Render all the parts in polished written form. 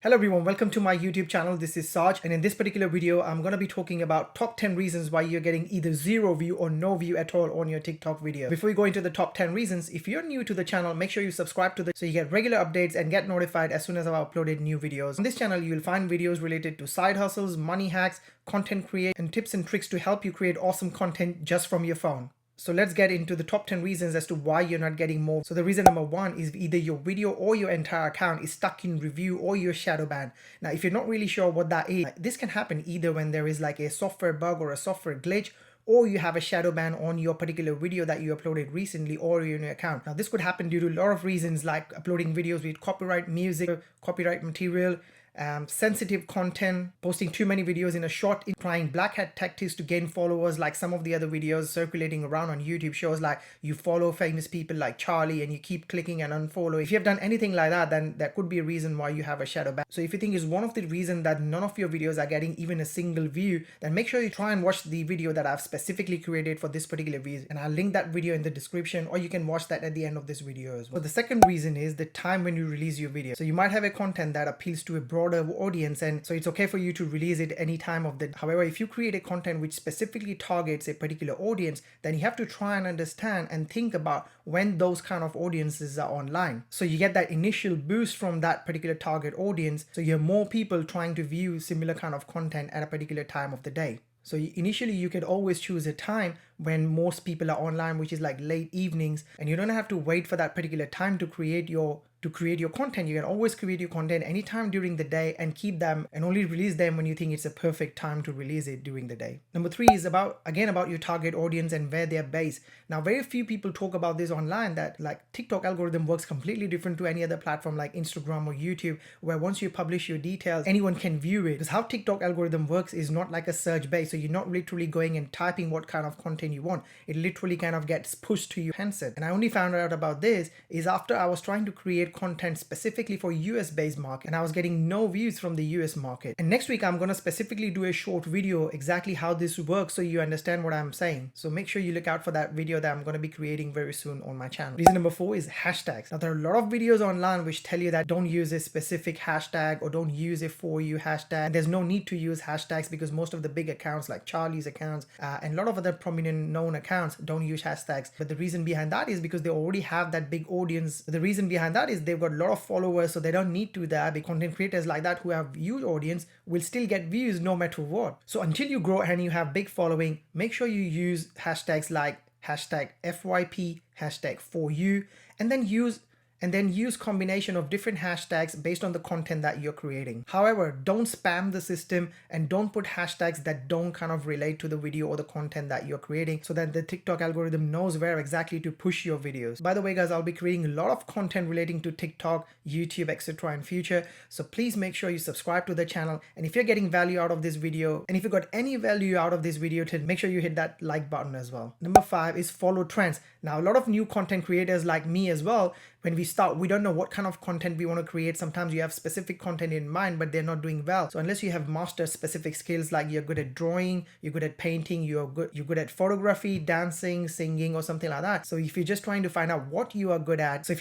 Hello everyone, welcome to my YouTube channel. This is Saj, and in this particular video I'm going to be talking about top 10 reasons why you're getting either zero view or no view at all on your TikTok video. Before we go into the top 10 reasons, if you're new to the channel, make sure you subscribe to so you get regular updates and get notified as soon as I've uploaded new videos. On this channel you'll find videos related to side hustles, money hacks, content creation, and tips and tricks to help you create awesome content just from your phone. So let's get into the top 10 reasons as to why you're not getting more. So the reason number one is either your video or your entire account is stuck in review or you're shadow banned. Now, if you're not really sure what that is, this can happen either when there is like a software bug or a software glitch, or you have a shadow ban on your particular video that you uploaded recently or in your account. Now, this could happen due to a lot of reasons like uploading videos with copyright music, copyright material, sensitive content, posting too many videos in a short, trying black hat tactics to gain followers, like some of the other videos circulating around on YouTube shows like you follow famous people like Charlie and you keep clicking and unfollow. If you have done anything like that, then that could be a reason why you have a shadow ban. So if you think is one of the reasons that none of your videos are getting even a single view, then make sure you try and watch the video that I've specifically created for this particular video, and I'll link that video in the description, or you can watch that at the end of this video as well. So the second reason is the time when you release your video. So you might have a content that appeals to a broader audience, and so it's okay for you to release it any time of the. However, if you create a content which specifically targets a particular audience, then you have to try and understand and think about when those kind of audiences are online. So you get that initial boost from that particular target audience, so you have more people trying to view similar kind of content at a particular time of the day. So initially you could always choose a time when most people are online, which is like late evenings, and you don't have to wait for that particular time to create your content. You can always create your content anytime during the day and keep them and only release them when you think it's a perfect time to release it during the day. Number three is about your target audience and where they're based. Now, very few people talk about this online, that like TikTok algorithm works completely different to any other platform like Instagram or YouTube, where once you publish your details, anyone can view it. Because how TikTok algorithm works is not like a search base. So you're not literally going and typing what kind of content you want. It literally kind of gets pushed to your handset. And I only found out about this is after I was trying to create content specifically for US based market, and I was getting no views from the US market. And next week I'm going to specifically do a short video exactly how this works, so you understand what I'm saying. So make sure you look out for that video that I'm going to be creating very soon on my channel. Reason number four is hashtags. Now, there are a lot of videos online which tell you that don't use a specific hashtag or don't use a for you hashtag. There's no need to use hashtags because most of the big accounts like Charlie's accounts and a lot of other prominent known accounts don't use hashtags. But the reason behind that is because they already have that big audience. The reason behind that is they've got a lot of followers, so they don't need to that. Big content creators like that who have huge audience will still get views no matter what. So until you grow and you have big following, make sure you use hashtags like hashtag FYP, hashtag for you, and then use combination of different hashtags based on the content that you're creating. However, don't spam the system and don't put hashtags that don't kind of relate to the video or the content that you're creating, so that the TikTok algorithm knows where exactly to push your videos. By the way, guys, I'll be creating a lot of content relating to TikTok, YouTube, etc. in future. So please make sure you subscribe to the channel. And if you're getting value out of this video, and if you got any value out of this video, then make sure you hit that like button as well. Number five is follow trends. Now, a lot of new content creators like me as well, when we start, we don't know what kind of content we want to create. Sometimes you have specific content in mind, but they're not doing well. So unless you have mastered specific skills, like you're good at drawing, you're good at painting, you're good at photography, dancing, singing, or something like that. So if you're just trying to find out what you are good at, so if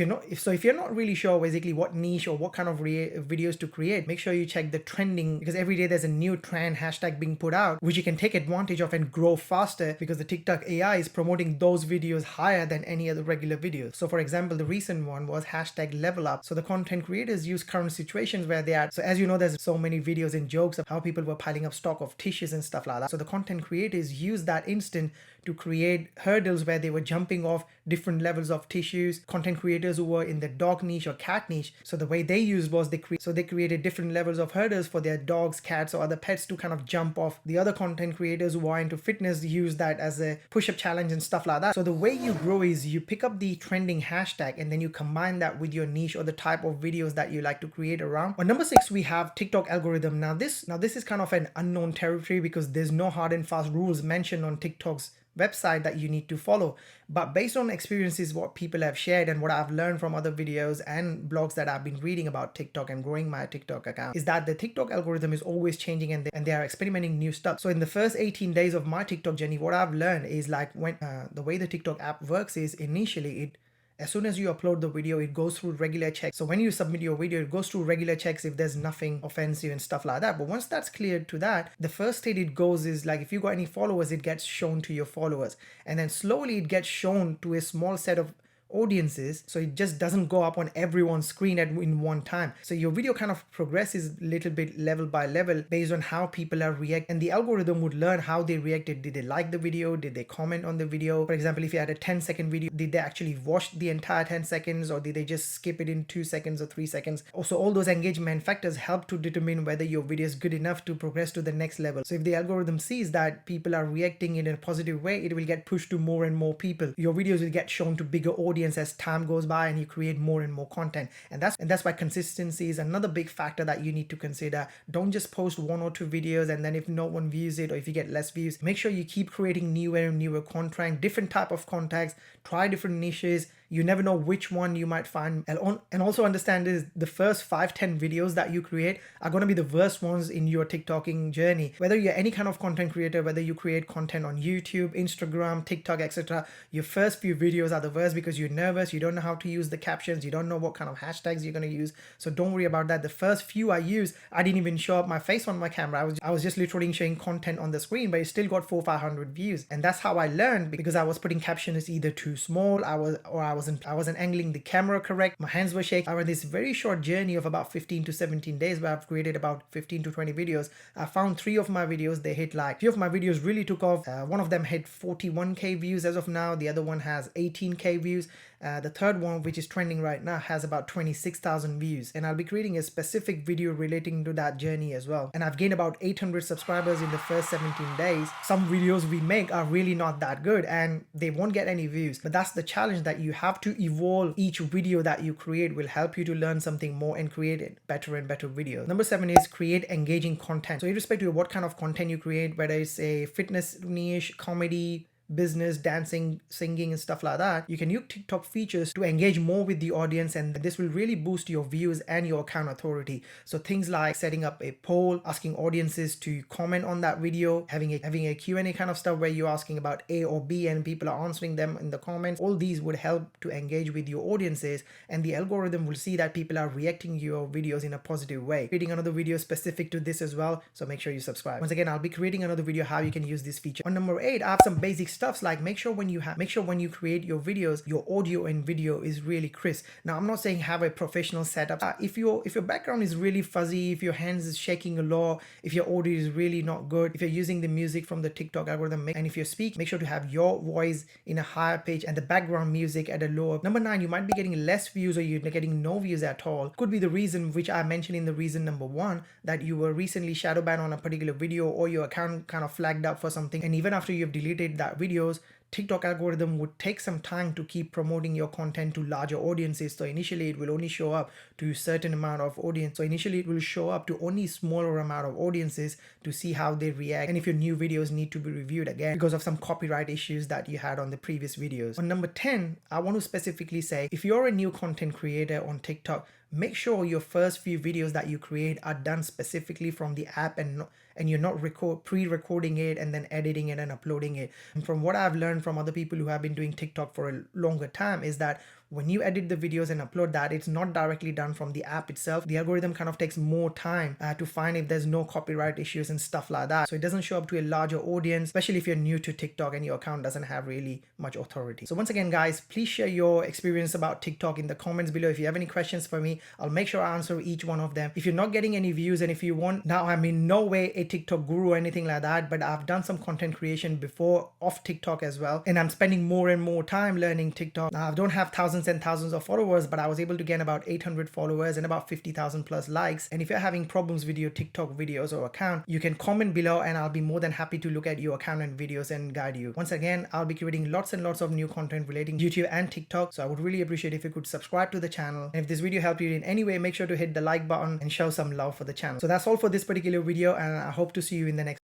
you're not really sure basically what niche or what kind of videos to create, make sure you check the trending, because every day there's a new trend hashtag being put out, which you can take advantage of and grow faster, because the TikTok AI is promoting those videos higher than any other regular videos. So for example, the recent one was hashtag level up. So the content creators use current situations where they are. So as you know, there's so many videos and jokes of how people were piling up stock of tissues and stuff like that. So the content creators use that instant to create hurdles where they were jumping off different levels of tissues. Content creators who were in the dog niche or cat niche, so the way they used was they created different levels of hurdles for their dogs, cats, or other pets to kind of jump off. The other content creators who are into fitness use that as a push-up challenge and stuff like that. So the way you grow is you pick up the trending hashtag and then you combine that with your niche or the type of videos that you like to create around. On number six, we have TikTok algorithm. Now this is kind of an unknown territory, because there's no hard and fast rules mentioned on TikTok's website that you need to follow. But based on experiences, what people have shared and what I've learned from other videos and blogs that I've been reading about TikTok and growing my TikTok account, is that the TikTok algorithm is always changing, and they are experimenting new stuff. So in the first 18 days of my TikTok journey, what I've learned is like when the way the TikTok app works is initially As soon as you upload the video, it goes through regular checks. So when you submit your video, it goes through regular checks if there's nothing offensive and stuff like that. But once that's cleared to that, the first state it goes is like, if you got any followers, it gets shown to your followers. And then slowly it gets shown to a small set of audiences, so it just doesn't go up on everyone's screen in one time. So your video kind of progresses a little bit level by level based on how people are reacting, and the algorithm would learn how they reacted. Did they like the video? Did they comment on the video? For example, if you had a 10-second video, did they actually watch the entire 10 seconds, or did they just skip it in 2 seconds or 3 seconds? Also, all those engagement factors help to determine whether your video is good enough to progress to the next level. So if the algorithm sees that people are reacting in a positive way, it will get pushed to more and more people. Your videos will get shown to bigger audience as time goes by and you create more and more content. And that's why consistency is another big factor that you need to consider. Don't just post 1 or 2 videos and then if no one views it, or if you get less views, make sure you keep creating newer and newer content, different type of contacts, try different niches. You never know which one you might find. And also understand is the first 5-10 videos that you create are going to be the worst ones in your TikToking journey. Whether you're any kind of content creator, whether you create content on YouTube, Instagram, TikTok, etc., your first few videos are the worst because you're nervous, you don't know how to use the captions, you don't know what kind of hashtags you're going to use. So don't worry about that. The first few I used, I didn't even show up my face on my camera. I was just literally showing content on the screen, but it still got 400-500 views. And that's how I learned, because I was putting captions either too small, I wasn't angling the camera correct, my hands were shaking. I went this very short journey of about 15 to 17 days where I've created about 15 to 20 videos. I found 3 of my videos, they hit like, 3 of my videos really took off. One of them hit 41k views as of now, the other one has 18k views. The third one, which is trending right now, has about 26,000 views, and I'll be creating a specific video relating to that journey as well. And I've gained about 800 subscribers in the first 17 days. Some videos we make are really not that good and they won't get any views, but that's the challenge, that you have to evolve. Each video that you create will help you to learn something more and create better and better videos. Number 7 is create engaging content. So irrespective of what kind of content you create, whether it's a fitness niche, comedy, business, dancing, singing and stuff like that, you can use TikTok features to engage more with the audience, and this will really boost your views and your account authority. So things like setting up a poll, asking audiences to comment on that video, having a Q&A kind of stuff where you're asking about A or B and people are answering them in the comments. All these would help to engage with your audiences, and the algorithm will see that people are reacting to your videos in a positive way. Creating another video specific to this as well, so make sure you subscribe. Once again, I'll be creating another video how you can use this feature. On number 8, I have some basic stuffs like make sure when you create your videos, your audio and video is really crisp. Now I'm not saying have a professional setup. If your background is really fuzzy, if your hands is shaking a lot, if your audio is really not good, if you're using the music from the TikTok algorithm, and if you're speaking, make sure to have your voice in a higher pitch and the background music at a lower. Number 9, you might be getting less views or you're getting no views at all. Could be the reason which I mentioned in the reason number 1, that you were recently shadow banned on a particular video, or your account kind of flagged up for something, and even after you've deleted that videos, TikTok algorithm would take some time to keep promoting your content to larger audiences. So initially it will only show up to a certain amount of audience. So initially it will show up to only smaller amount of audiences to see how they react, and if your new videos need to be reviewed again because of some copyright issues that you had on the previous videos. On number 10, I want to specifically say, if you're a new content creator on TikTok, make sure your first few videos that you create are done specifically from the app, and you're not pre-recording it and then editing it and uploading it. And from what I've learned from other people who have been doing TikTok for a longer time is that when you edit the videos and upload that, it's not directly done from the app itself. The algorithm kind of takes more time to find if there's no copyright issues and stuff like that. So it doesn't show up to a larger audience, especially if you're new to TikTok and your account doesn't have really much authority. So once again, guys, please share your experience about TikTok in the comments below. If you have any questions for me, I'll make sure I answer each one of them. If you're not getting any views, and if you want, now I'm in no way a TikTok guru or anything like that, but I've done some content creation before off TikTok as well, and I'm spending more and more time learning TikTok. Now I don't have thousands and thousands of followers, but I was able to gain about 800 followers and about 50,000 plus likes. And if you're having problems with your TikTok videos or account, you can comment below and I'll be more than happy to look at your account and videos and guide you. Once again, I'll be creating lots and lots of new content relating to YouTube and TikTok, so I would really appreciate if you could subscribe to the channel. And if this video helped you in any way, make sure to hit the like button and show some love for the channel. So that's all for this particular video, and I hope to see you in the next